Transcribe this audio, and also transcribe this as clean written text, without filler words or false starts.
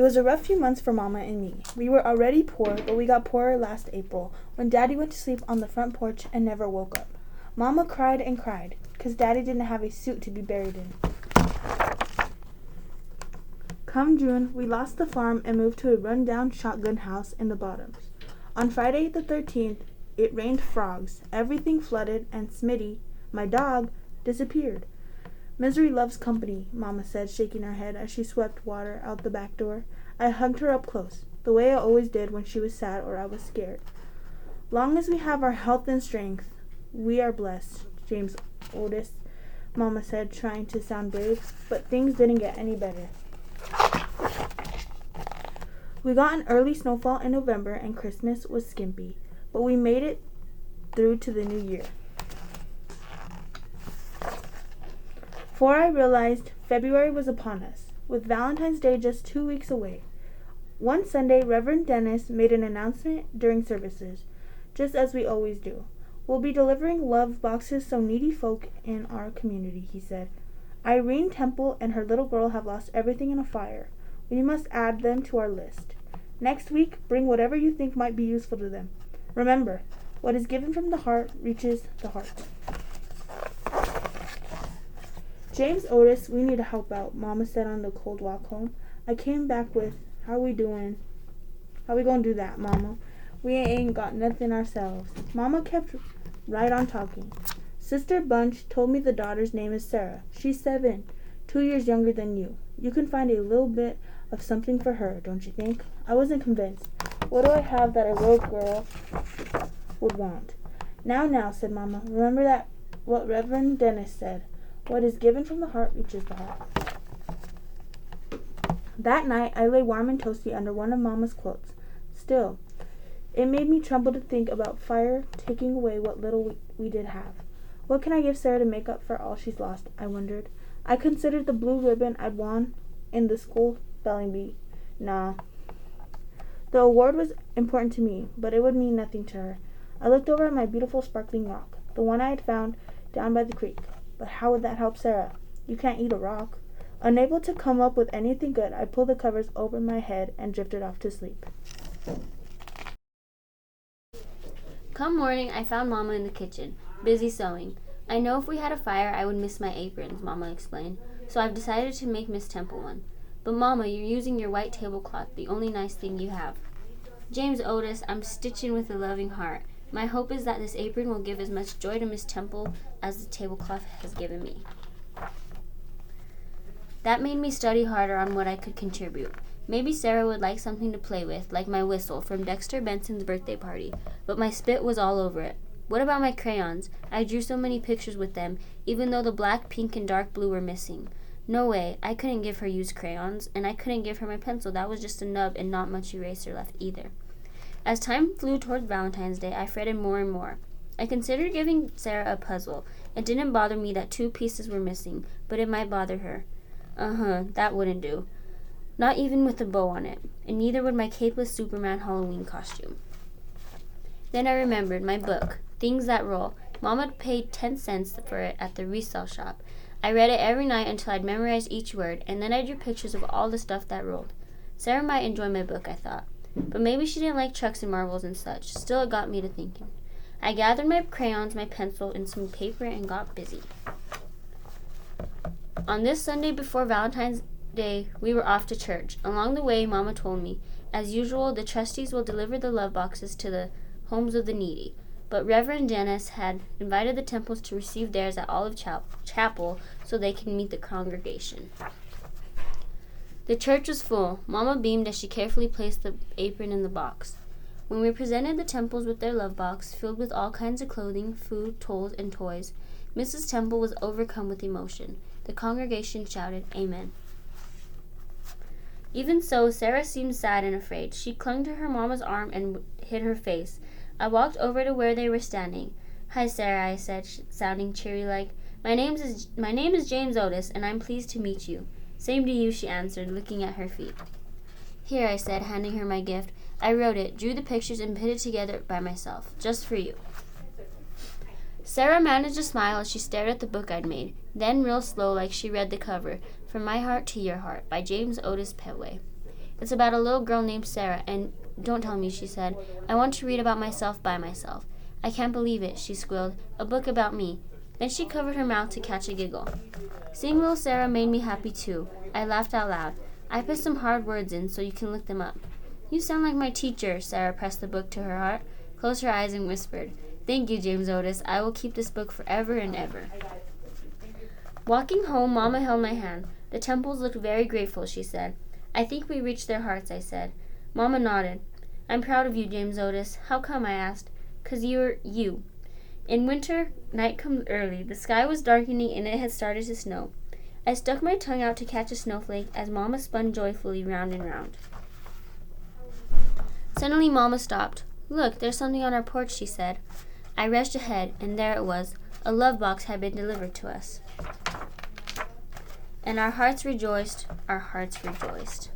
It was a rough few months for Mama and me. We were already poor, but we got poorer last April when Daddy went to sleep on the front porch and never woke up. Mama cried and cried, 'cause Daddy didn't have a suit to be buried in. Come June, we lost the farm and moved to a run-down shotgun house in the Bottoms. On Friday the 13th, it rained frogs, everything flooded, and Smitty, my dog, disappeared. Misery loves company, Mama said, shaking her head as she swept water out the back door. I hugged her up close, the way I always did when she was sad or I was scared. Long as we have our health and strength, we are blessed, James' oldest, Mama said, trying to sound brave, but things didn't get any better. We got an early snowfall in November and Christmas was skimpy, but we made it through to the new year. Before I realized, February was upon us, with Valentine's Day just 2 weeks away. One Sunday, Reverend Dennis made an announcement during services, just as we always do. We'll be delivering love boxes to needy folk in our community, he said. Irene Temple and her little girl have lost everything in a fire. We must add them to our list. Next week, bring whatever you think might be useful to them. Remember, what is given from the heart reaches the heart. James Otis, we need to help out, Mama said on the cold walk home. I came back with, how we doing? How we gonna do that, Mama? We ain't got nothing ourselves. Mama kept right on talking. Sister Bunch told me the daughter's name is Sarah. She's 7, 2 years younger than you. You can find a little bit of something for her, don't you think? I wasn't convinced. What do I have that a little girl would want? Now, said Mama. Remember that what Reverend Dennis said. What is given from the heart reaches the heart. That night, I lay warm and toasty under one of Mama's quilts. Still, it made me tremble to think about fire taking away what little we did have. What can I give Sarah to make up for all she's lost? I wondered. I considered the blue ribbon I'd won in the school spelling bee. Nah. The award was important to me, but it would mean nothing to her. I looked over at my beautiful sparkling rock, the one I had found down by the creek. But how would that help Sarah? You can't eat a rock. Unable to come up with anything good, I pulled the covers over my head and drifted off to sleep. Come morning, I found Mama in the kitchen, busy sewing. I know if we had a fire, I would miss my aprons, Mama explained, so I've decided to make Miss Temple one. But Mama, you're using your white tablecloth, the only nice thing you have. James Otis, I'm stitching with a loving heart. My hope is that this apron will give as much joy to Miss Temple as the tablecloth has given me. That made me study harder on what I could contribute. Maybe Sarah would like something to play with, like my whistle from Dexter Benson's birthday party, but my spit was all over it. What about my crayons? I drew so many pictures with them, even though the black, pink, and dark blue were missing. No way, I couldn't give her used crayons, and I couldn't give her my pencil. That was just a nub and not much eraser left either. As time flew toward Valentine's Day, I fretted more and more. I considered giving Sarah a puzzle. It didn't bother me that 2 pieces were missing, but it might bother her. That wouldn't do. Not even with a bow on it, and neither would my capeless Superman Halloween costume. Then I remembered my book, Things That Roll. Mama paid 10 cents for it at the resale shop. I read it every night until I'd memorized each word, and then I drew pictures of all the stuff that rolled. Sarah might enjoy my book, I thought. But maybe she didn't like trucks and marbles and such. Still, it got me to thinking. I gathered my crayons, my pencil, and some paper and got busy. On this Sunday before Valentine's Day, we were off to church. Along the way, Mama told me, as usual, the trustees will deliver the love boxes to the homes of the needy. But Reverend Dennis had invited the Temples to receive theirs at Olive Chapel so they can meet the congregation. The church was full. Mama beamed as she carefully placed the apron in the box. When we presented the Temples with their love box, filled with all kinds of clothing, food, tools, and toys, Mrs. Temple was overcome with emotion. The congregation shouted, Amen. Even so, Sarah seemed sad and afraid. She clung to her Mama's arm and hid her face. I walked over to where they were standing. Hi, Sarah, I said, sounding cheery-like. My name is James Otis, and I'm pleased to meet you. Same to you, she answered, looking at her feet. Here, I said, handing her my gift. I wrote it, drew the pictures, and put it together by myself, just for you. Sarah managed a smile as she stared at the book I'd made, then real slow like she read the cover, From My Heart to Your Heart, by James Otis Petway. It's about a little girl named Sarah, and don't tell me, she said. I want to read about myself by myself. I can't believe it, she squealed. A book about me. Then she covered her mouth to catch a giggle. Seeing little Sarah made me happy too. I laughed out loud. I put some hard words in so you can look them up. You sound like my teacher, Sarah pressed the book to her heart, closed her eyes and whispered, Thank you, James Otis. I will keep this book forever and ever. Walking home, Mama held my hand. The Temples looked very grateful, she said. I think we reached their hearts, I said. Mama nodded. I'm proud of you, James Otis. How come, I asked. 'Cause you're you. In winter, night comes early. The sky was darkening and it had started to snow. I stuck my tongue out to catch a snowflake as Mama spun joyfully round and round. Suddenly, Mama stopped. Look, there's something on our porch, she said. I rushed ahead, and there it was. A love box had been delivered to us. And our hearts rejoiced, our hearts rejoiced.